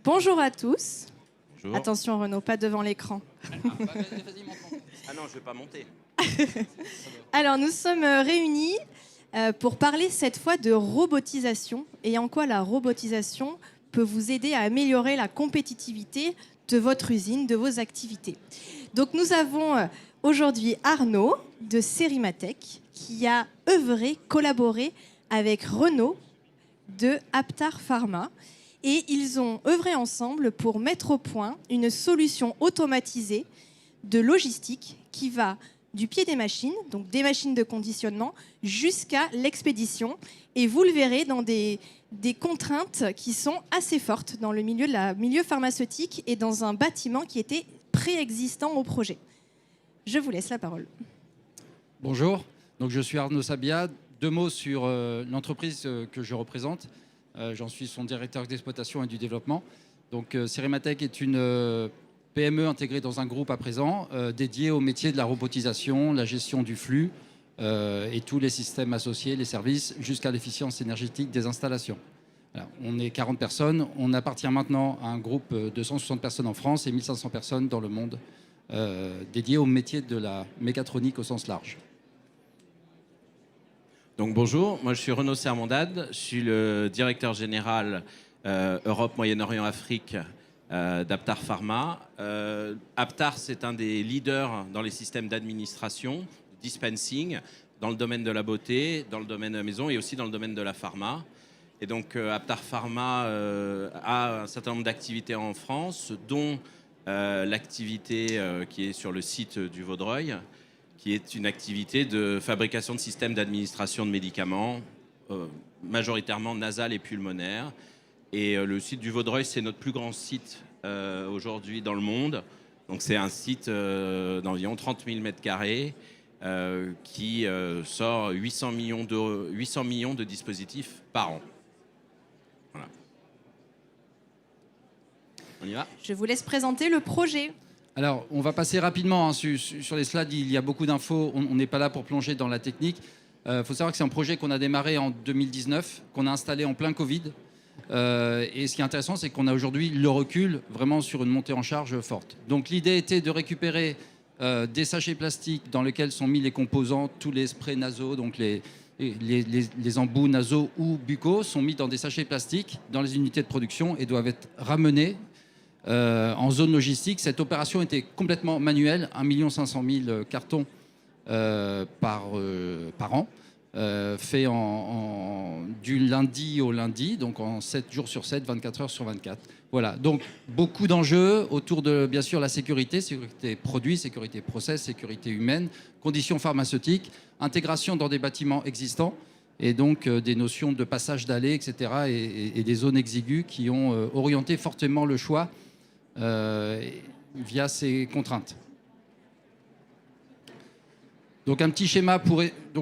Bonjour à tous. Bonjour. Attention Renaud, pas devant l'écran. Ah non, je vais pas monter. Alors nous sommes réunis pour parler cette fois de robotisation et en quoi la robotisation peut vous aider à améliorer la compétitivité de votre usine, de vos activités. Donc nous avons aujourd'hui Arnaud de Serimatech qui a œuvré, collaboré avec Renaud de Aptar Pharma. Et ils ont œuvré ensemble pour mettre au point une solution automatisée de logistique qui va du pied des machines, donc des machines de conditionnement, jusqu'à l'expédition. Et vous le verrez dans des contraintes qui sont assez fortes dans le milieu pharmaceutique et dans un bâtiment qui était préexistant au projet. Je vous laisse la parole. Bonjour, donc je suis Arnaud Sabia. 2 mots sur l'entreprise que je représente. J'en suis son directeur d'exploitation et du développement. Donc Serimatech est une PME intégrée dans un groupe à présent dédié au métier de la robotisation, la gestion du flux et tous les systèmes associés, les services, jusqu'à l'efficience énergétique des installations. Alors, on est 40 personnes. On appartient maintenant à un groupe de 160 personnes en France et 1500 personnes dans le monde dédié au métier de la mécatronique au sens large. Donc bonjour, moi je suis Renaud Sermondade, je suis le directeur général Europe, Moyen-Orient, Afrique d'Aptar Pharma. Aptar, c'est un des leaders dans les systèmes d'administration, dispensing, dans le domaine de la beauté, dans le domaine de la maison et aussi dans le domaine de la pharma. Et donc Aptar Pharma a un certain nombre d'activités en France, dont l'activité qui est sur le site du Vaudreuil, qui est une activité de fabrication de systèmes d'administration de médicaments, majoritairement nasal et pulmonaire. Et le site du Vaudreuil, c'est notre plus grand site aujourd'hui dans le monde. Donc c'est un site d'environ 30 000 m² qui sort 800 millions de dispositifs par an. Voilà. On y va ? Je vous laisse présenter le projet. Alors, on va passer rapidement sur les slides. Il y a beaucoup d'infos. On n'est pas là pour plonger dans la technique. Faut savoir que c'est un projet qu'on a démarré en 2019, qu'on a installé en plein Covid. Et ce qui est intéressant, c'est qu'on a aujourd'hui le recul vraiment sur une montée en charge forte. Donc, l'idée était de récupérer des sachets plastiques dans lesquels sont mis les composants, tous les sprays nasaux, donc les embouts nasaux ou buccaux sont mis dans des sachets plastiques dans les unités de production et doivent être ramenés en zone logistique. Cette opération était complètement manuelle, 1 500 000 cartons par an, fait du lundi au lundi, donc en 7 jours sur 7, 24 heures sur 24. Voilà, donc beaucoup d'enjeux autour de, bien sûr, la sécurité produits, sécurité process, sécurité humaine, conditions pharmaceutiques, intégration dans des bâtiments existants, et donc des notions de passage d'allées, etc., et des zones exiguës qui ont orienté fortement le choix via ces contraintes. Donc un petit schéma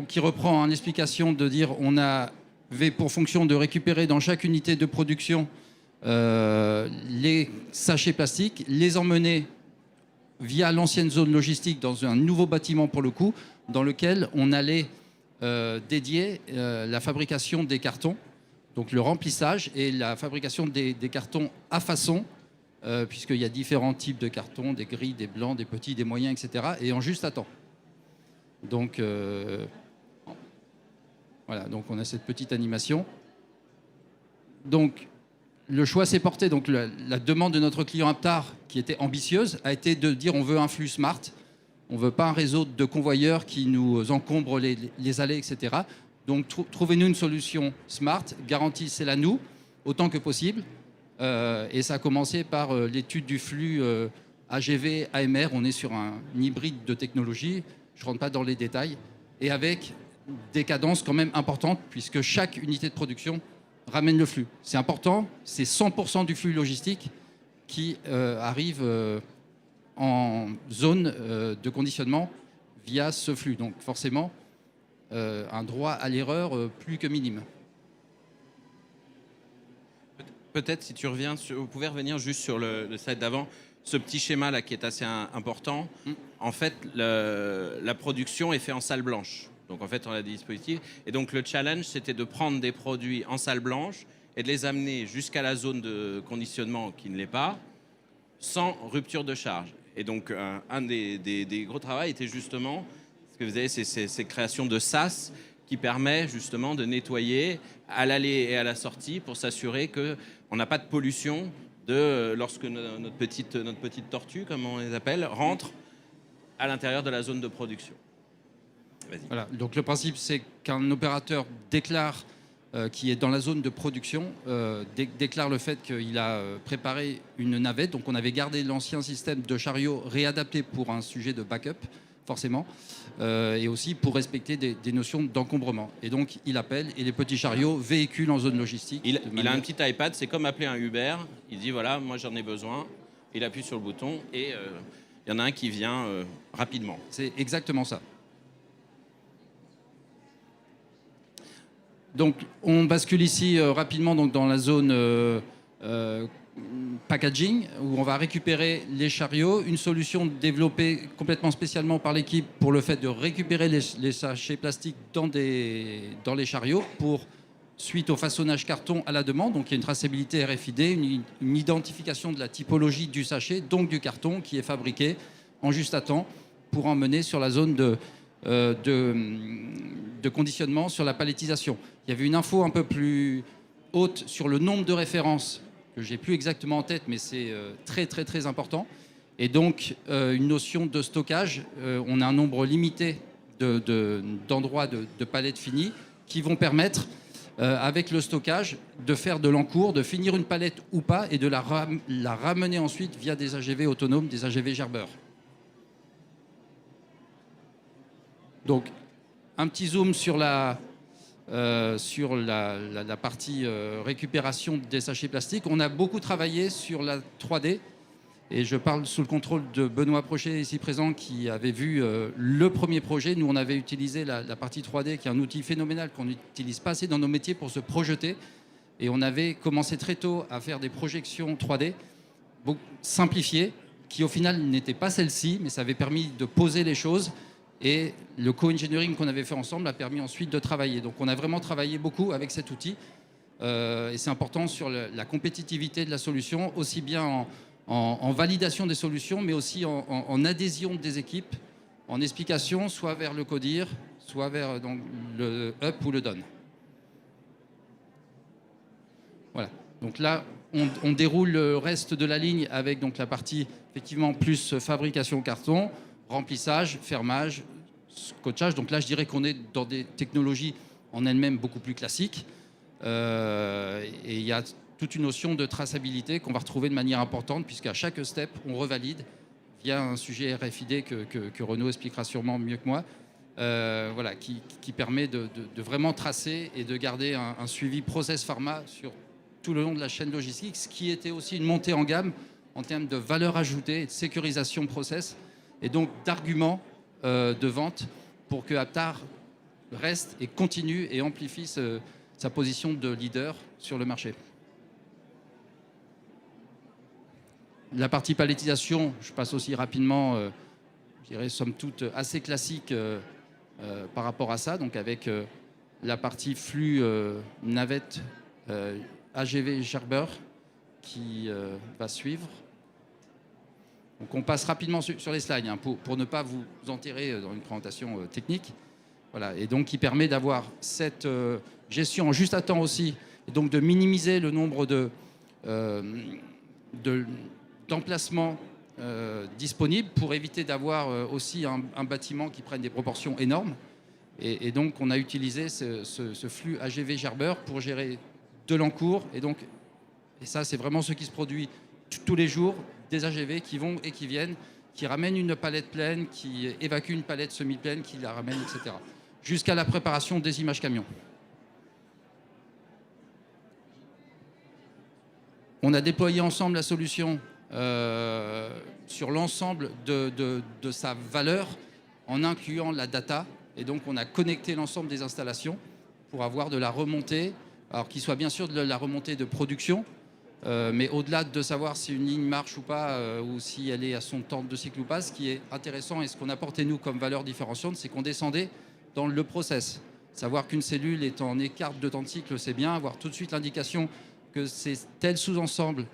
qui reprend en explication de dire on avait pour fonction de récupérer dans chaque unité de production les sachets plastiques, les emmener via l'ancienne zone logistique dans un nouveau bâtiment pour le coup, dans lequel on allait dédier la fabrication des cartons, donc le remplissage et la fabrication des cartons à façon, puisqu'il y a différents types de cartons, des gris, des blancs, des petits, des moyens, etc. et en juste à temps. Donc, voilà, donc on a cette petite animation. Donc, le choix s'est porté. Donc, la demande de notre client Aptar, qui était ambitieuse, a été de dire on veut un flux smart. On ne veut pas un réseau de convoyeurs qui nous encombre les allées, etc. Donc, trouvez-nous une solution smart, garantissez-la nous, autant que possible. Et ça a commencé par l'étude du flux AGV, AMR. On est sur un hybride de technologie. Je ne rentre pas dans les détails. Et avec des cadences quand même importantes, puisque chaque unité de production ramène le flux. C'est important. C'est 100% du flux logistique qui arrive en zone de conditionnement via ce flux. Donc forcément, un droit à l'erreur plus que minime. Peut-être si tu reviens, vous pouvez revenir juste sur le slide d'avant, ce petit schéma là qui est assez important. En fait, la production est faite en salle blanche. Donc en fait, on a des dispositifs. Et donc le challenge, c'était de prendre des produits en salle blanche et de les amener jusqu'à la zone de conditionnement qui ne l'est pas, sans rupture de charge. Et donc, un des gros travaux était justement, ce que vous avez, c'est ces créations de sas qui permet justement de nettoyer à l'aller et à la sortie pour s'assurer qu'on n'a pas de pollution lorsque notre petite tortue, comme on les appelle, rentre à l'intérieur de la zone de production. Voilà. Donc le principe, c'est qu'un opérateur déclare qui est dans la zone de production, déclare le fait qu'il a préparé une navette. Donc on avait gardé l'ancien système de chariot réadapté pour un sujet de backup, forcément, et aussi pour respecter des notions d'encombrement. Et donc il appelle et les petits chariots véhiculent en zone logistique. Il a un petit iPad, c'est comme appeler un Uber. Il dit voilà, moi j'en ai besoin. Il appuie sur le bouton et il y en a un qui vient rapidement. C'est exactement ça. Donc, on bascule ici rapidement donc, dans la zone packaging, où on va récupérer les chariots. Une solution développée complètement spécialement par l'équipe pour le fait de récupérer les sachets plastiques dans les chariots pour, suite au façonnage carton à la demande. Donc, il y a une traçabilité RFID, une identification de la typologie du sachet, donc du carton, qui est fabriqué en juste à temps pour emmener sur la zone de conditionnement, sur la palettisation. Il y avait une info un peu plus haute sur le nombre de références que j'ai plus exactement en tête, mais c'est très très très important. Et donc une notion de stockage. On a un nombre limité d'endroits de palettes finies qui vont permettre, avec le stockage, de faire de l'encours, de finir une palette ou pas, et de la ramener ensuite via des AGV autonomes, des AGV gerbeurs. Donc, un petit zoom sur la partie récupération des sachets plastiques. On a beaucoup travaillé sur la 3D, et je parle sous le contrôle de Benoît Prochet, ici présent, qui avait vu le premier projet. Nous, on avait utilisé la partie 3D, qui est un outil phénoménal qu'on n'utilise pas assez dans nos métiers pour se projeter. Et on avait commencé très tôt à faire des projections 3D simplifiées, qui au final n'étaient pas celles-ci, mais ça avait permis de poser les choses. Et le co-engineering qu'on avait fait ensemble a permis ensuite de travailler. Donc on a vraiment travaillé beaucoup avec cet outil. Et c'est important sur la compétitivité de la solution, aussi bien en validation des solutions, mais aussi en adhésion des équipes, en explication, soit vers le CODIR, soit vers donc, le up ou le down. Voilà. Donc là, on déroule le reste de la ligne avec donc, la partie effectivement plus fabrication carton, remplissage, fermage, scotchage. Donc là, je dirais qu'on est dans des technologies en elles-mêmes beaucoup plus classiques. Et il y a toute une notion de traçabilité qu'on va retrouver de manière importante, puisqu'à chaque step, on revalide via un sujet RFID que Renaud expliquera sûrement mieux que moi, voilà, qui permet de vraiment tracer et de garder un suivi process pharma sur tout le long de la chaîne logistique, ce qui était aussi une montée en gamme en termes de valeur ajoutée et de sécurisation process, et donc d'arguments de vente pour que Aptar reste et continue et amplifie sa position de leader sur le marché. La partie palettisation, je passe aussi rapidement, je dirais somme toute assez classique par rapport à ça, donc avec la partie flux navette AGV Gerber qui va suivre. Donc on passe rapidement sur les slides hein, pour ne pas vous enterrer dans une présentation technique. Voilà, et donc qui permet d'avoir cette gestion en juste à temps aussi, et donc de minimiser le nombre d'emplacements disponibles pour éviter d'avoir aussi un bâtiment qui prenne des proportions énormes. Et donc on a utilisé ce flux AGV Gerber pour gérer de l'encours. Et ça c'est vraiment ce qui se produit tous les jours, des AGV qui vont et qui viennent, qui ramènent une palette pleine, qui évacuent une palette semi-pleine, qui la ramènent, etc. Jusqu'à la préparation des images camions. On a déployé ensemble la solution sur l'ensemble de sa valeur en incluant la data. Et donc on a connecté l'ensemble des installations pour avoir de la remontée, alors qu'il soit bien sûr de la remontée de production, mais au-delà de savoir si une ligne marche ou pas, ou si elle est à son temps de cycle ou pas, ce qui est intéressant et ce qu'on apportait nous comme valeur différenciante, c'est qu'on descendait dans le process. Savoir qu'une cellule est en écart de temps de cycle, c'est bien. Avoir tout de suite l'indication que c'est tel sous-ensemble,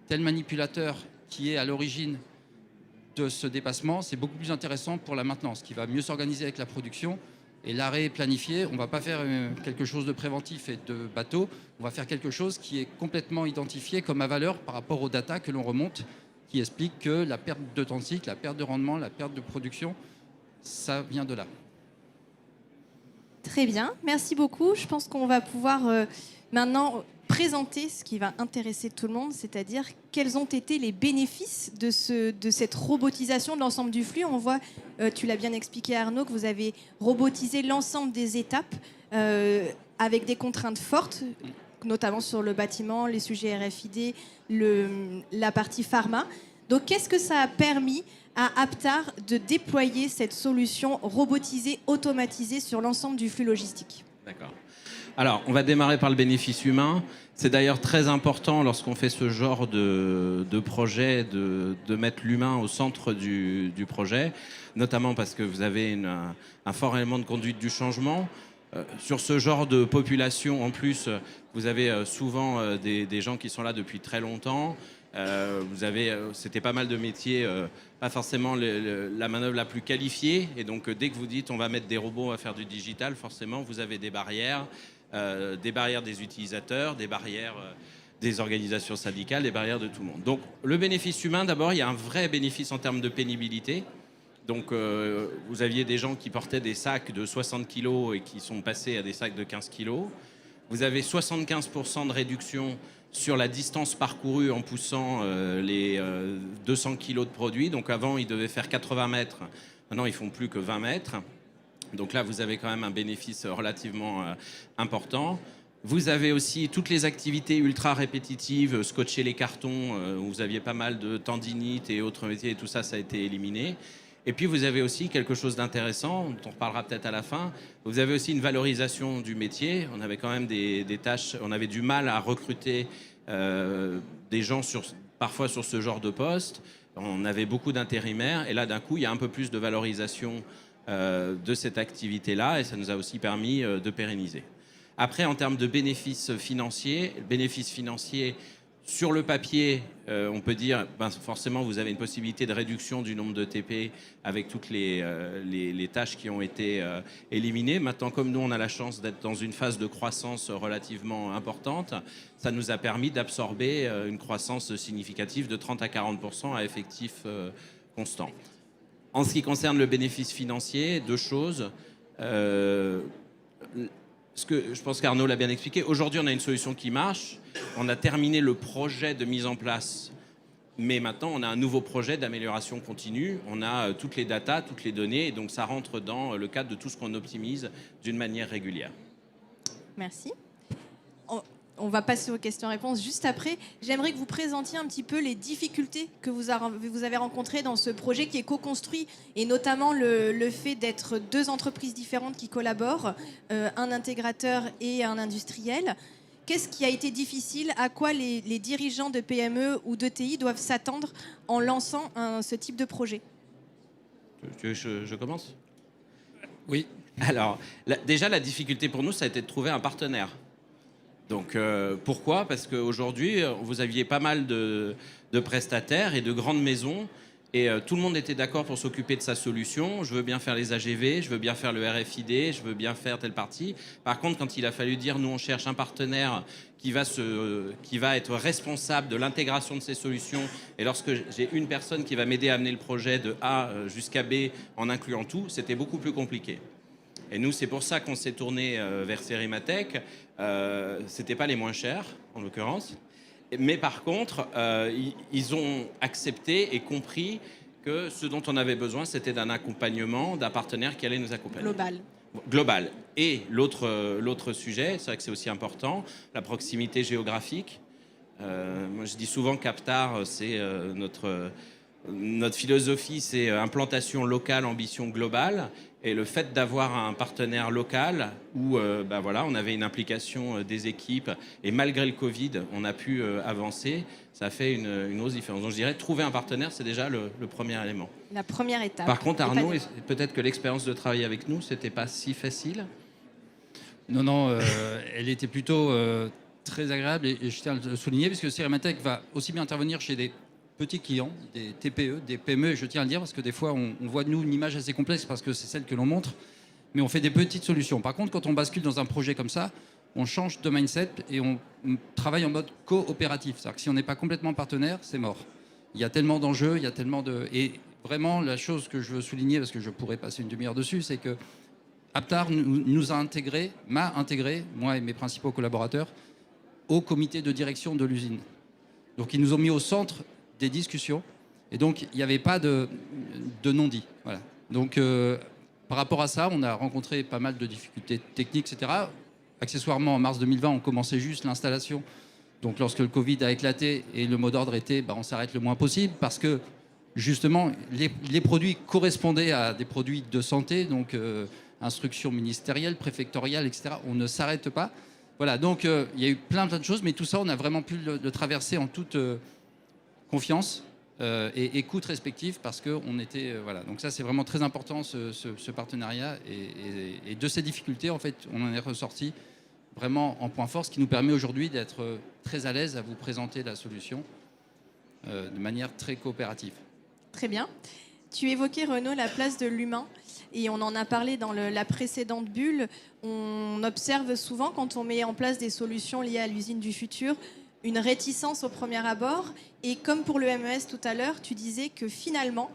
tel manipulateur qui est à l'origine de ce dépassement, c'est beaucoup plus intéressant pour la maintenance, qui va mieux s'organiser avec la production. Et l'arrêt planifié, on ne va pas faire quelque chose de préventif et de bateau, on va faire quelque chose qui est complètement identifié comme à valeur par rapport aux data que l'on remonte, qui explique que la perte de temps de cycle, la perte de rendement, la perte de production, ça vient de là. Très bien, merci beaucoup. Je pense qu'on va pouvoir maintenant présenter ce qui va intéresser tout le monde, c'est-à-dire quels ont été les bénéfices de cette robotisation de l'ensemble du flux. On voit, tu l'as bien expliqué Arnaud, que vous avez robotisé l'ensemble des étapes avec des contraintes fortes, notamment sur le bâtiment, les sujets RFID, la partie pharma. Donc qu'est-ce que ça a permis à Aptar de déployer cette solution robotisée, automatisée sur l'ensemble du flux logistique? D'accord. Alors, on va démarrer par le bénéfice humain. C'est d'ailleurs très important lorsqu'on fait ce genre de projet de mettre l'humain au centre du projet, notamment parce que vous avez un fort élément de conduite du changement. Sur ce genre de population, en plus, vous avez souvent des gens qui sont là depuis très longtemps. C'était pas mal de métiers, pas forcément la manœuvre la plus qualifiée. Et donc, dès que vous dites on va mettre des robots à faire du digital, forcément, vous avez des barrières des utilisateurs, des barrières des organisations syndicales, des barrières de tout le monde. Donc, le bénéfice humain, d'abord, il y a un vrai bénéfice en termes de pénibilité. Donc, vous aviez des gens qui portaient des sacs de 60 kg et qui sont passés à des sacs de 15 kg. Vous avez 75% de réduction sur la distance parcourue en poussant les 200 kg de produits. Donc avant, ils devaient faire 80 mètres. Maintenant, ils font plus que 20 mètres. Donc là, vous avez quand même un bénéfice relativement important. Vous avez aussi toutes les activités ultra répétitives, scotcher les cartons, où vous aviez pas mal de tendinite et autres métiers, et tout ça, ça a été éliminé. Et puis vous avez aussi quelque chose d'intéressant, dont on reparlera peut-être à la fin. Vous avez aussi une valorisation du métier. On avait quand même des tâches, on avait du mal à recruter des gens parfois sur ce genre de poste. On avait beaucoup d'intérimaires. Et là, d'un coup, il y a un peu plus de valorisation de cette activité-là. Et ça nous a aussi permis de pérenniser. Après, en termes de bénéfices financiers, sur le papier, on peut dire, forcément, vous avez une possibilité de réduction du nombre de TP avec toutes les tâches qui ont été éliminées. Maintenant, comme nous, on a la chance d'être dans une phase de croissance relativement importante, ça nous a permis d'absorber une croissance significative de 30 à 40% à effectif constant. En ce qui concerne le bénéfice financier, deux choses. Je pense qu'Arnaud l'a bien expliqué. Aujourd'hui, on a une solution qui marche. On a terminé le projet de mise en place. Mais maintenant, on a un nouveau projet d'amélioration continue. On a toutes les datas, toutes les données. Et donc, ça rentre dans le cadre de tout ce qu'on optimise d'une manière régulière. Merci. On va passer aux questions-réponses juste après. J'aimerais que vous présentiez un petit peu les difficultés que vous avez rencontrées dans ce projet qui est co-construit, et notamment le fait d'être deux entreprises différentes qui collaborent, un intégrateur et un industriel. Qu'est-ce qui a été difficile? À quoi les dirigeants de PME ou d'ETI doivent s'attendre en lançant ce type de projet? Tu veux que je commence? Oui. Alors, déjà, la difficulté pour nous, ça a été de trouver un partenaire. Donc pourquoi? Parce qu'aujourd'hui, vous aviez pas mal de prestataires et de grandes maisons, et tout le monde était d'accord pour s'occuper de sa solution. Je veux bien faire les AGV, je veux bien faire le RFID, je veux bien faire telle partie. Par contre, quand il a fallu dire nous on cherche un partenaire qui va être responsable de l'intégration de ces solutions, et lorsque j'ai une personne qui va m'aider à amener le projet de A jusqu'à B en incluant tout, c'était beaucoup plus compliqué. Et nous, c'est pour ça qu'on s'est tourné vers Serimatech. C'était pas les moins chers, en l'occurrence. Mais par contre, ils ont accepté et compris que ce dont on avait besoin, c'était d'un accompagnement, d'un partenaire qui allait nous accompagner. Global. Et l'autre sujet, c'est vrai que c'est aussi important, la proximité géographique. Moi, je dis souvent qu'Aptar, c'est notre philosophie, c'est implantation locale, ambition globale. Et le fait d'avoir un partenaire local où on avait une implication des équipes, et malgré le Covid, on a pu avancer, ça fait une grosse différence. Donc je dirais, trouver un partenaire, c'est déjà le premier élément. La première étape. Par contre, Arnaud, peut-être que l'expérience de travailler avec nous, c'était pas si facile. Non, elle était plutôt très agréable et je tiens à le souligner parce que Cerimatech va aussi bien intervenir chez des petits clients, des TPE, des PME, et je tiens à le dire parce que des fois on voit de nous une image assez complexe parce que c'est celle que l'on montre, mais on fait des petites solutions. Par contre, quand on bascule dans un projet comme ça, on change de mindset et on travaille en mode coopératif. C'est-à-dire que si on n'est pas complètement partenaire, c'est mort. Il y a tellement d'enjeux, il y a tellement de... Et vraiment, la chose que je veux souligner, parce que je pourrais passer une demi-heure dessus, c'est que Aptar nous a intégré, m'a intégré, moi et mes principaux collaborateurs, au comité de direction de l'usine. Donc ils nous ont mis au centre des discussions et donc il n'y avait pas de non-dit. Voilà. Donc par rapport à ça, on a rencontré pas mal de difficultés techniques, etc. Accessoirement, en mars 2020, on commençait juste l'installation. Donc lorsque le Covid a éclaté et le mot d'ordre était on s'arrête le moins possible parce que justement les produits correspondaient à des produits de santé, donc instructions ministérielles, préfectoriales, etc. On ne s'arrête pas. Voilà, donc il y a eu plein de choses, mais tout ça, on a vraiment pu le traverser en toute confiance et écoute respective parce qu'on était... voilà, donc ça, c'est vraiment très important, ce partenariat. Et de ces difficultés, en fait, on en est ressorti vraiment en point fort, ce qui nous permet aujourd'hui d'être très à l'aise à vous présenter la solution de manière très coopérative. Très bien. Tu évoquais, Renaud, la place de l'humain. Et on en a parlé dans la précédente bulle. On observe souvent, quand on met en place des solutions liées à l'usine du futur, une réticence au premier abord. Et comme pour le MES tout à l'heure, tu disais que finalement,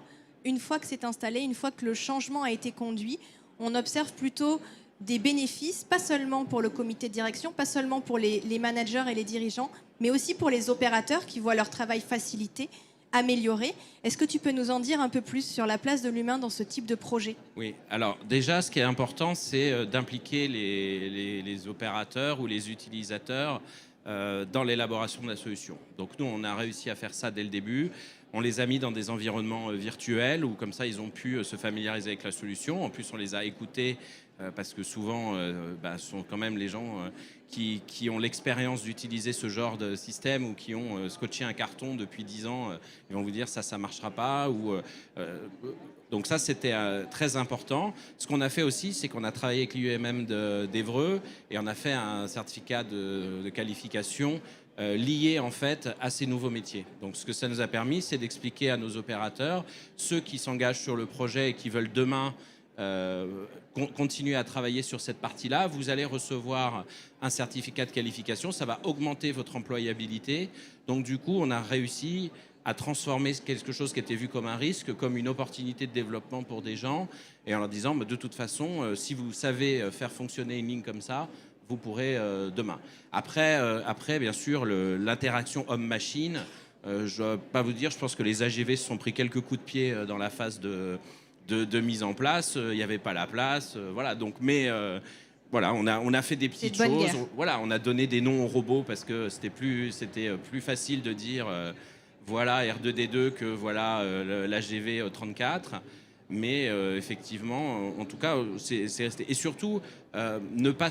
une fois que c'est installé, une fois que le changement a été conduit, on observe plutôt des bénéfices, pas seulement pour le comité de direction, pas seulement pour les managers et les dirigeants, mais aussi pour les opérateurs qui voient leur travail facilité, amélioré. Est-ce que tu peux nous en dire un peu plus sur la place de l'humain dans ce type de projet ? Oui, alors déjà, ce qui est important, c'est d'impliquer les opérateurs ou les utilisateurs dans l'élaboration de la solution. Donc nous, on a réussi à faire ça dès le début. On les a mis dans des environnements virtuels où comme ça, ils ont pu se familiariser avec la solution. En plus, on les a écoutés parce que souvent, ce sont quand même les gens qui ont l'expérience d'utiliser ce genre de système ou qui ont scotché un carton depuis 10 ans. Ils vont vous dire ça marchera pas. Donc ça, c'était très important. Ce qu'on a fait aussi, c'est qu'on a travaillé avec l'UMM d'Évreux et on a fait un certificat de qualification lié en fait à ces nouveaux métiers. Donc ce que ça nous a permis, c'est d'expliquer à nos opérateurs, ceux qui s'engagent sur le projet et qui veulent demain continuer à travailler sur cette partie-là, vous allez recevoir un certificat de qualification, ça va augmenter votre employabilité. Donc du coup, on a réussi à transformer quelque chose qui était vu comme un risque, comme une opportunité de développement pour des gens, et en leur disant, de toute façon, si vous savez faire fonctionner une ligne comme ça, vous pourrez demain. Après, bien sûr, l'interaction homme-machine, je ne vais pas vous dire, je pense que les AGV se sont pris quelques coups de pied dans la phase de mise en place. Il n'y avait pas la place. Voilà, donc, voilà, on a fait des petites choses. Voilà, on a donné des noms aux robots parce que c'était plus facile de dire voilà R2D2 que voilà l'AGV 34. Mais effectivement, en tout cas, c'est resté. Et surtout, ne pas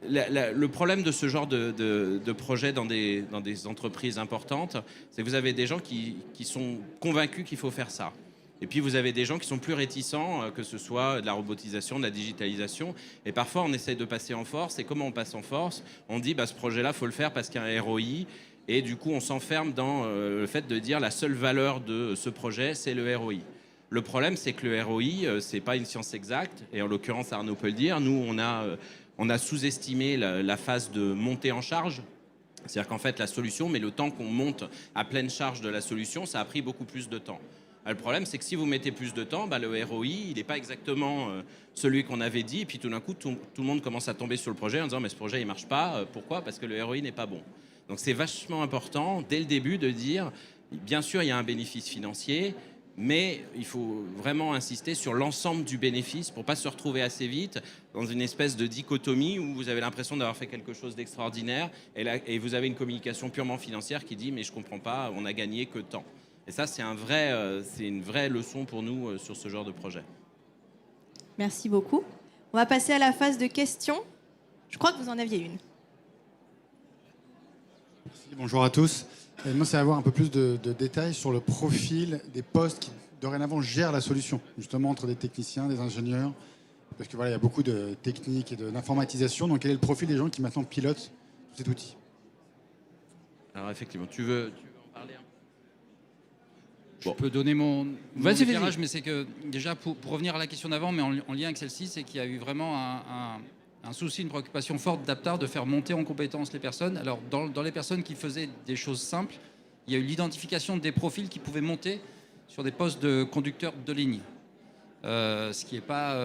le problème de ce genre de projet dans des entreprises importantes, c'est que vous avez des gens qui sont convaincus qu'il faut faire ça. Et puis vous avez des gens qui sont plus réticents, que ce soit de la robotisation, de la digitalisation. Et parfois on essaye de passer en force. Et comment on passe en force ? On dit ce projet-là, il faut le faire parce qu'il y a un ROI. Et du coup on s'enferme dans le fait de dire la seule valeur de ce projet, c'est le ROI. Le problème, c'est que le ROI, c'est pas une science exacte. Et en l'occurrence, Arnaud peut le dire, nous on a sous-estimé la phase de montée en charge. C'est-à-dire qu'en fait la solution, mais le temps qu'on monte à pleine charge de la solution, ça a pris beaucoup plus de temps. Le problème, c'est que si vous mettez plus de temps, le ROI, il n'est pas exactement celui qu'on avait dit. Et puis tout d'un coup, tout le monde commence à tomber sur le projet en disant mais ce projet, il ne marche pas. Pourquoi ? Parce que le ROI n'est pas bon. Donc c'est vachement important, dès le début, de dire, bien sûr, il y a un bénéfice financier, mais il faut vraiment insister sur l'ensemble du bénéfice pour ne pas se retrouver assez vite dans une espèce de dichotomie où vous avez l'impression d'avoir fait quelque chose d'extraordinaire et vous avez une communication purement financière qui dit mais je ne comprends pas, on n'a gagné que tant. Et ça, c'est une vraie leçon pour nous sur ce genre de projet. Merci beaucoup. On va passer à la phase de questions. Je crois que vous en aviez une. Merci, bonjour à tous. Moi, c'est avoir un peu plus de détails sur le profil des postes qui, dorénavant, gèrent la solution, justement, entre des techniciens, des ingénieurs, Parce que voilà, il y a beaucoup de techniques et d'informatisation. Donc, quel est le profil des gens qui maintenant pilotent cet outil? Alors effectivement, tu veux en parler un peu? Je peux donner mon Vas-y, éclairage, vas-y. mais c'est que déjà, pour revenir à la question d'avant, mais en lien avec celle-ci, c'est qu'il y a eu vraiment un souci, une préoccupation forte d'Aptar de faire monter en compétence les personnes. Alors, dans les personnes qui faisaient des choses simples, il y a eu l'identification des profils qui pouvaient monter sur des postes de conducteurs de ligne. Ce qui n'est pas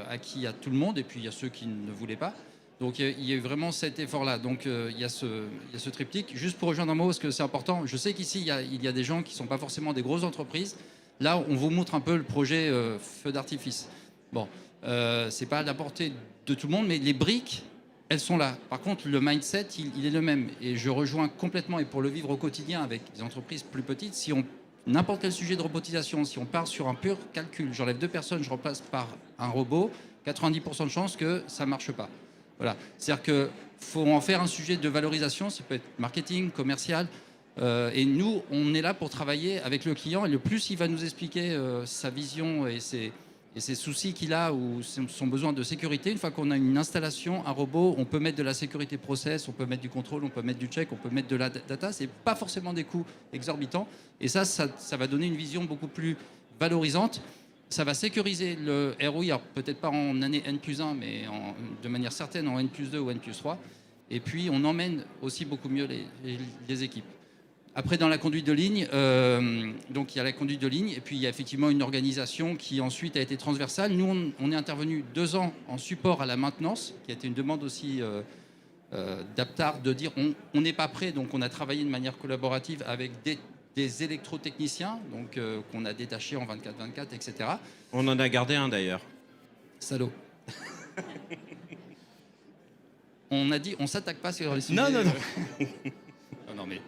acquis à tout le monde, et puis il y a ceux qui ne voulaient pas. Donc il y a eu vraiment cet effort-là. Donc il y a ce triptyque. Juste pour rejoindre un mot, parce que c'est important, je sais qu'ici, il y a des gens qui ne sont pas forcément des grosses entreprises. Là, on vous montre un peu le projet feu d'artifice. Bon, c'est pas à la portée de tout le monde, mais les briques, elles sont là. Par contre, le mindset, il est le même. Et je rejoins complètement, et pour le vivre au quotidien avec des entreprises plus petites, si on n'importe quel sujet de robotisation, si on part sur un pur calcul, j'enlève 2 personnes, je remplace par un robot, 90% de chances que ça ne marche pas. Voilà. C'est-à-dire qu'il faut en faire un sujet de valorisation, ça peut être marketing, commercial, et nous, on est là pour travailler avec le client, et le plus il va nous expliquer sa vision et ses soucis qu'il a ou son besoin de sécurité, une fois qu'on a une installation, un robot, on peut mettre de la sécurité process, on peut mettre du contrôle, on peut mettre du check, on peut mettre de la data. C'est pas forcément des coûts exorbitants. Et ça va donner une vision beaucoup plus valorisante. Ça va sécuriser le ROI, alors peut-être pas en année N+1, mais de manière certaine en N+2 ou N+3. Et puis, on emmène aussi beaucoup mieux les équipes. Après, dans la conduite de ligne, donc il y a la conduite de ligne, et puis il y a effectivement une organisation qui ensuite a été transversale. Nous, on est intervenu 2 ans en support à la maintenance, qui a été une demande aussi d'Aptar de dire on n'est pas prêt, donc on a travaillé de manière collaborative avec des électrotechniciens, donc qu'on a détachés en 24/24, etc. On en a gardé un d'ailleurs. Salaud. On a dit on s'attaque pas sur les sujets. Non. Non, mais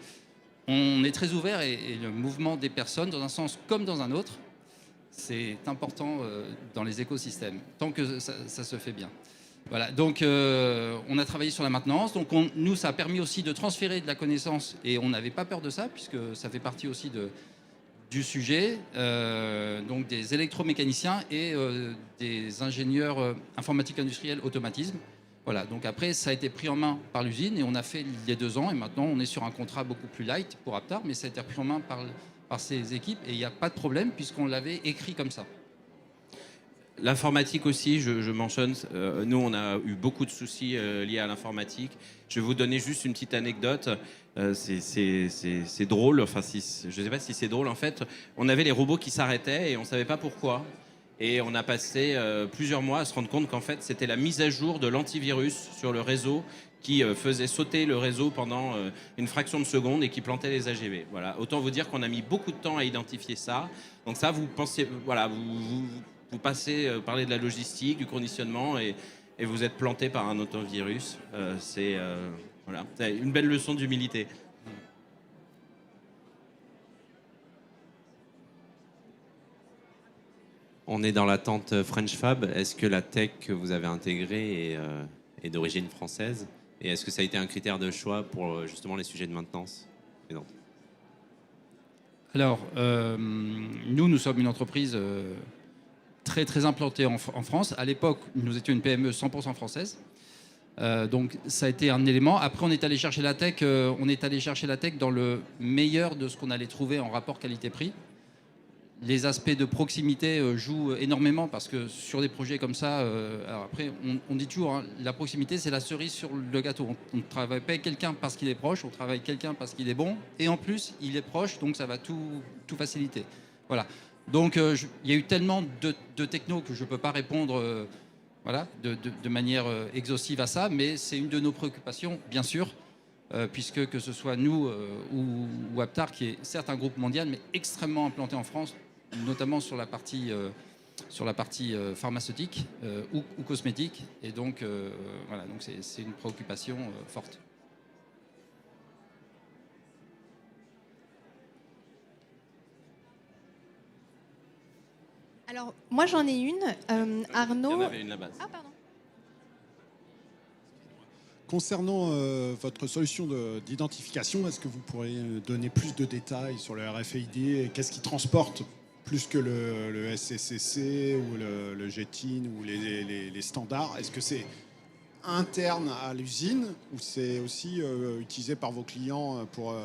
on est très ouvert et le mouvement des personnes, dans un sens comme dans un autre, c'est important dans les écosystèmes, tant que ça se fait bien. Voilà, donc on a travaillé sur la maintenance. Donc nous, ça a permis aussi de transférer de la connaissance et on n'avait pas peur de ça puisque ça fait partie aussi du sujet. Donc des électromécaniciens et des ingénieurs informatiques industriels automatisme. Voilà, donc après, ça a été pris en main par l'usine et on a fait les 2 ans et maintenant on est sur un contrat beaucoup plus light pour Aptar, mais ça a été pris en main par ces équipes et il n'y a pas de problème puisqu'on l'avait écrit comme ça. L'informatique aussi, je mentionne, nous on a eu beaucoup de soucis liés à l'informatique. Je vais vous donner juste une petite anecdote, c'est drôle, enfin je ne sais pas si c'est drôle en fait. On avait les robots qui s'arrêtaient et on ne savait pas pourquoi. Et on a passé plusieurs mois à se rendre compte qu'en fait c'était la mise à jour de l'antivirus sur le réseau qui faisait sauter le réseau pendant une fraction de seconde et qui plantait les AGV. Voilà. Autant vous dire qu'on a mis beaucoup de temps à identifier ça. Donc ça, vous pensez, voilà, vous passez parler de la logistique, du conditionnement et vous êtes planté par un antivirus. C'est voilà, une belle leçon d'humilité. On est dans l'attente French Fab. Est-ce que la tech que vous avez intégrée est d'origine française? Et est-ce que ça a été un critère de choix pour justement les sujets de maintenance? Alors, nous sommes une entreprise très, très implantée en France. À l'époque, nous étions une PME 100% française. Donc, ça a été un élément. Après, on est allé chercher la tech dans le meilleur de ce qu'on allait trouver en rapport qualité-prix. Les aspects de proximité jouent énormément parce que sur des projets comme ça, alors après, on dit toujours, hein, la proximité, c'est la cerise sur le gâteau. On ne travaille pas avec quelqu'un parce qu'il est proche, on travaille avec quelqu'un parce qu'il est bon. Et en plus, il est proche, donc ça va tout faciliter. Voilà. Donc, il y a eu tellement de techno que je ne peux pas répondre voilà, de manière exhaustive à ça, mais c'est une de nos préoccupations, bien sûr. Puisque que ce soit nous ou Aptar, qui est certes un groupe mondial, mais extrêmement implanté en France, notamment sur la partie pharmaceutique ou cosmétique. Et donc, voilà, donc c'est une préoccupation forte. Alors, moi j'en ai une. Arnaud. Il y en avait une là-bas. Ah, pardon. Concernant votre solution d'identification, est-ce que vous pourriez donner plus de détails sur le RFID et qu'est-ce qui transporte plus que le SCCC ou le GTIN ou les standards? Est-ce que c'est interne à l'usine ou c'est aussi utilisé par vos clients pour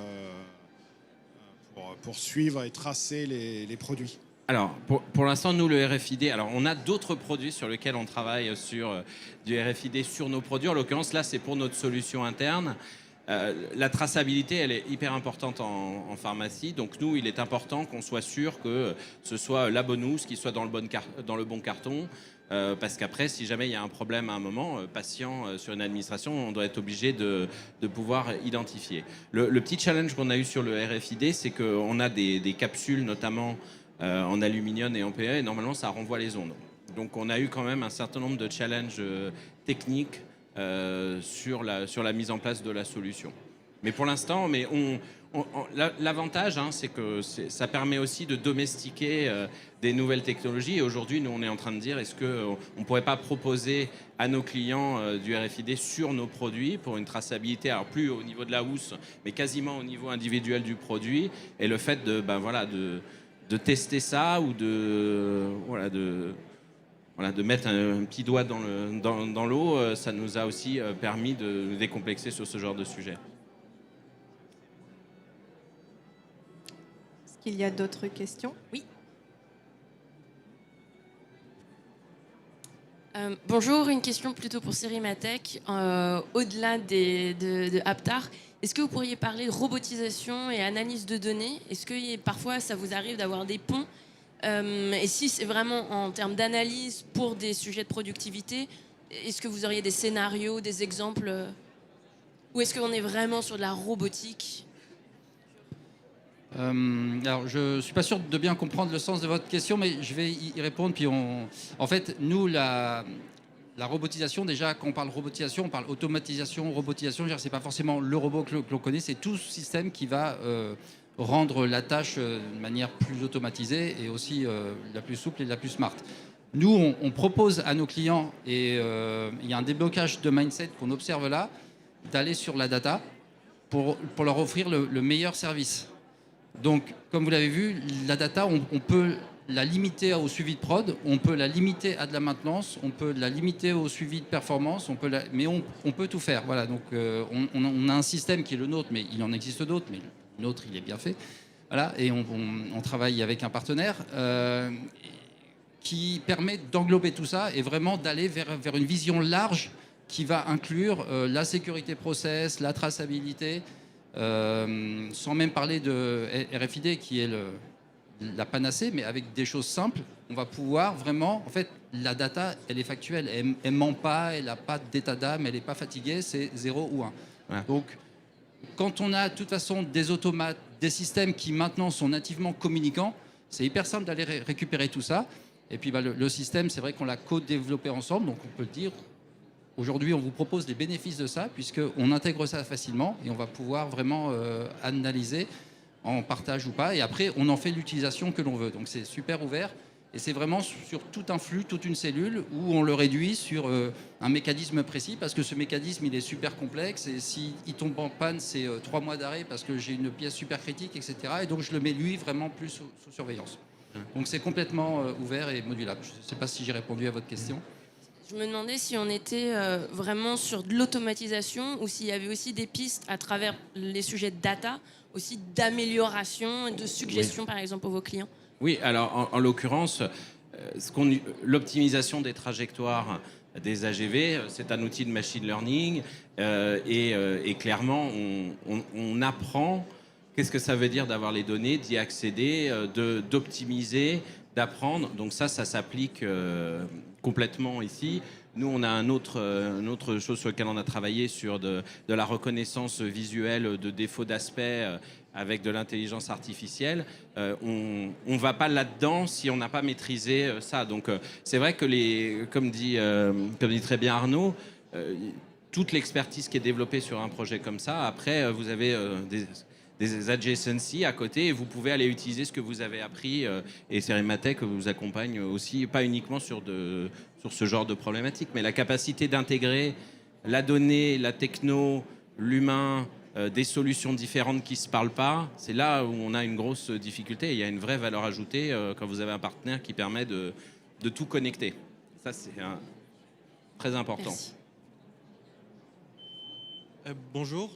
suivre et tracer les produits? Alors, pour l'instant, nous, le RFID, alors on a d'autres produits sur lesquels on travaille sur du RFID sur nos produits. En l'occurrence, là, c'est pour notre solution interne. La traçabilité, elle est hyper importante en pharmacie. Donc, nous, il est important qu'on soit sûr que ce soit la bonne housse, qu'il soit dans le bon carton. Parce qu'après, si jamais il y a un problème à un moment, patient sur une administration, on doit être obligé de pouvoir identifier. Le petit challenge qu'on a eu sur le RFID, c'est qu'on a des capsules, notamment en aluminium et en PE, et normalement ça renvoie les ondes. Donc on a eu quand même un certain nombre de challenges techniques sur la mise en place de la solution. Mais pour l'instant, l'avantage, c'est que ça permet aussi de domestiquer des nouvelles technologies. Et aujourd'hui, nous, on est en train de dire, est-ce qu'on ne pourrait pas proposer à nos clients du RFID sur nos produits pour une traçabilité, alors plus au niveau de la housse, mais quasiment au niveau individuel du produit. Et le fait de tester ça ou de mettre un petit doigt dans l'eau, ça nous a aussi permis de nous décomplexer sur ce genre de sujet. Est-ce qu'il y a d'autres questions? Oui. Bonjour, une question plutôt pour Cerimatech. Au-delà de Aptar, est-ce que vous pourriez parler de robotisation et analyse de données? Est-ce que parfois ça vous arrive d'avoir des ponts? Et si c'est vraiment en termes d'analyse pour des sujets de productivité, est-ce que vous auriez des scénarios, des exemples? Ou est-ce qu'on est vraiment sur de la robotique? Alors, je ne suis pas sûr de bien comprendre le sens de votre question, mais je vais y répondre. Puis en fait, nous, la robotisation, déjà, quand on parle robotisation, on parle automatisation, robotisation. Ce n'est pas forcément le robot que l'on connaît, c'est tout système qui va rendre la tâche de manière plus automatisée et aussi la plus souple et la plus smart. Nous, on propose à nos clients, et il y a un déblocage de mindset qu'on observe là, d'aller sur la data pour leur offrir le meilleur service. Donc, comme vous l'avez vu, la data, on peut la limiter au suivi de prod, on peut la limiter à de la maintenance, on peut la limiter au suivi de performance, mais on peut tout faire. Voilà, donc on a un système qui est le nôtre, mais il en existe d'autres, mais le nôtre, il est bien fait. Voilà, et on travaille avec un partenaire qui permet d'englober tout ça et vraiment d'aller vers une vision large qui va inclure la sécurité process, la traçabilité, sans même parler de RFID qui est la panacée, mais avec des choses simples, on va pouvoir vraiment... En fait, la data, elle est factuelle, elle ne ment pas, elle n'a pas d'état d'âme, elle n'est pas fatiguée, c'est 0 ou 1. Ouais. Donc, quand on a de toute façon des automates, des systèmes qui maintenant sont nativement communicants, c'est hyper simple d'aller récupérer tout ça. Et puis le système, c'est vrai qu'on l'a co-développé ensemble, donc on peut le dire... Aujourd'hui, on vous propose les bénéfices de ça, puisqu'on intègre ça facilement et on va pouvoir vraiment analyser en partage ou pas. Et après, on en fait l'utilisation que l'on veut. Donc, c'est super ouvert. Et c'est vraiment sur tout un flux, toute une cellule, où on le réduit sur un mécanisme précis, parce que ce mécanisme, il est super complexe. Et s'il tombe en panne, c'est 3 mois d'arrêt, parce que j'ai une pièce super critique, etc. Et donc, je le mets, lui, vraiment plus sous surveillance. Donc, c'est complètement ouvert et modulable. Je ne sais pas si j'ai répondu à votre question. Je me demandais si on était vraiment sur de l'automatisation ou s'il y avait aussi des pistes à travers les sujets de data, aussi d'amélioration et de suggestions, par exemple, pour vos clients. Oui, alors en l'occurrence, l'optimisation des trajectoires des AGV, c'est un outil de machine learning et clairement, on apprend qu'est-ce que ça veut dire d'avoir les données, d'y accéder, d'optimiser, d'apprendre. Donc ça s'applique complètement ici. Nous, on a une autre chose sur laquelle on a travaillé sur de la reconnaissance visuelle de défauts d'aspect avec de l'intelligence artificielle. On ne va pas là-dedans si on n'a pas maîtrisé ça. Donc c'est vrai que comme dit très bien Arnaud, toute l'expertise qui est développée sur un projet comme ça, après vous avez des adjacencies à côté et vous pouvez aller utiliser ce que vous avez appris et Cerimatech vous accompagne aussi, pas uniquement sur ce genre de problématique, mais la capacité d'intégrer la donnée, la techno, l'humain des solutions différentes qui ne se parlent pas, c'est là où on a une grosse difficulté. Il y a une vraie valeur ajoutée quand vous avez un partenaire qui permet de tout connecter. Ça, c'est très important. Merci. Bonjour,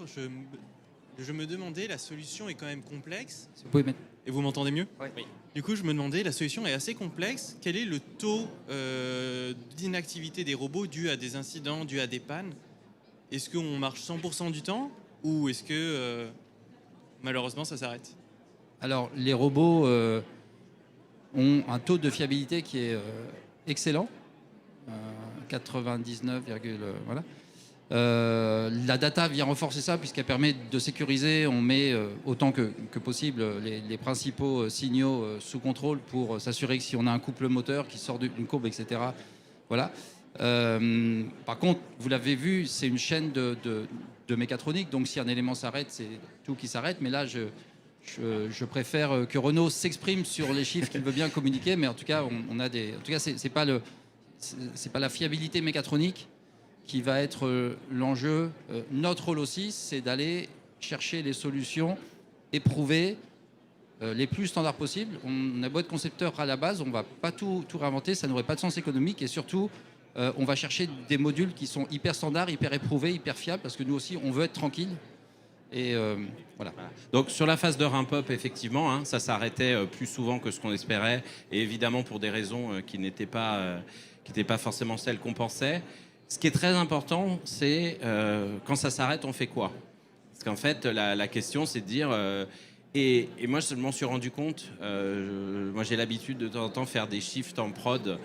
je me demandais, la solution est quand même complexe. Vous pouvez mettre. Et vous m'entendez mieux? Oui. Du coup, je me demandais, la solution est assez complexe. Quel est le taux d'inactivité des robots dû à des incidents, dû à des pannes? Est-ce qu'on marche 100% du temps ou est-ce que malheureusement ça s'arrête? Alors, les robots ont un taux de fiabilité qui est excellent, 99, voilà. La data vient renforcer ça puisqu'elle permet de sécuriser. On met autant que possible les principaux signaux sous contrôle pour s'assurer que si on a un couple moteur qui sort d'une courbe, etc. Voilà. Par contre, vous l'avez vu, c'est une chaîne de mécatronique. Donc, si un élément s'arrête, c'est tout qui s'arrête. Mais là, je préfère que Renault s'exprime sur les chiffres qu'il veut bien communiquer. Mais en tout cas, on a des. En tout cas, c'est pas la fiabilité mécatronique qui va être l'enjeu. Notre rôle aussi, c'est d'aller chercher les solutions éprouvées les plus standards possibles. On a beau être concepteur à la base, on ne va pas tout réinventer, ça n'aurait pas de sens économique. Et surtout, on va chercher des modules qui sont hyper standards, hyper éprouvés, hyper fiables, parce que nous aussi, on veut être tranquille. Et voilà. Donc sur la phase de ramp-up, effectivement, ça s'arrêtait plus souvent que ce qu'on espérait, et évidemment pour des raisons qui n'étaient pas forcément celles qu'on pensait. Ce qui est très important, c'est quand ça s'arrête, on fait quoi? Parce qu'en fait, la question, c'est de dire... et moi, je m'en suis rendu compte. Moi, j'ai l'habitude de temps en temps faire des shifts en prod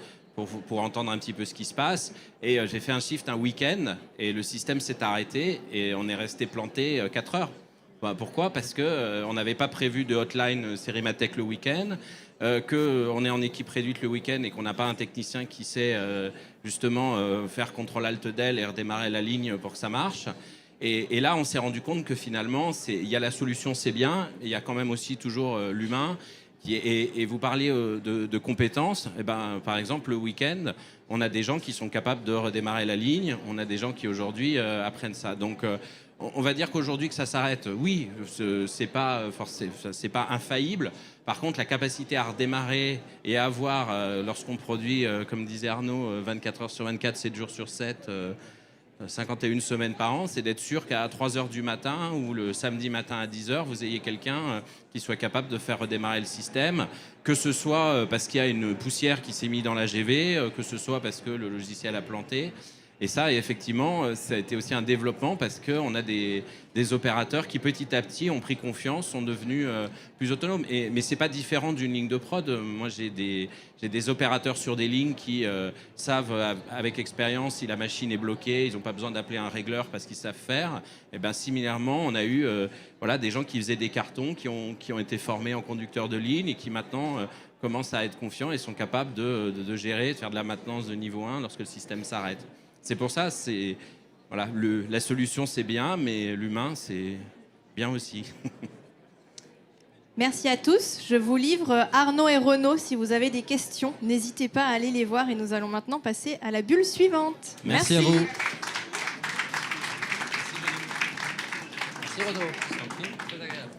pour entendre un petit peu ce qui se passe. Et j'ai fait un shift un week-end et le système s'est arrêté et on est resté planté 4 heures. Pourquoi? Parce qu'on n'avait pas prévu de hotline Serimatech le week-end, qu'on est en équipe réduite le week-end et qu'on n'a pas un technicien qui sait justement faire contrôle-alt-del et redémarrer la ligne pour que ça marche. Et là, on s'est rendu compte que finalement, il y a la solution, c'est bien, il y a quand même aussi toujours l'humain. Et vous parliez de compétences. Et ben, par exemple, le week-end, on a des gens qui sont capables de redémarrer la ligne. On a des gens qui aujourd'hui apprennent ça. Donc, on va dire qu'aujourd'hui que ça s'arrête, oui, c'est pas infaillible. Par contre, la capacité à redémarrer et à avoir, lorsqu'on produit, comme disait Arnaud, 24 heures sur 24, 7 jours sur 7, 51 semaines par an, c'est d'être sûr qu'à 3 heures du matin ou le samedi matin à 10 heures, vous ayez quelqu'un qui soit capable de faire redémarrer le système, que ce soit parce qu'il y a une poussière qui s'est mise dans la GV, que ce soit parce que le logiciel a planté. Et ça, effectivement, ça a été aussi un développement parce qu'on a des opérateurs qui, petit à petit, ont pris confiance, sont devenus plus autonomes. Mais ce n'est pas différent d'une ligne de prod. Moi, j'ai des opérateurs sur des lignes qui savent, avec expérience, si la machine est bloquée, ils n'ont pas besoin d'appeler un régleur parce qu'ils savent faire. Et bien, similairement, on a eu des gens qui faisaient des cartons, qui ont été formés en conducteurs de ligne et qui maintenant commencent à être confiants et sont capables de gérer, de faire de la maintenance de niveau 1 lorsque le système s'arrête. C'est pour ça, la solution c'est bien, mais l'humain c'est bien aussi. Merci à tous. Je vous livre Arnaud et Renaud si vous avez des questions. N'hésitez pas à aller les voir et nous allons maintenant passer à la bulle suivante. Merci à vous. Merci Renaud. C'est très agréable.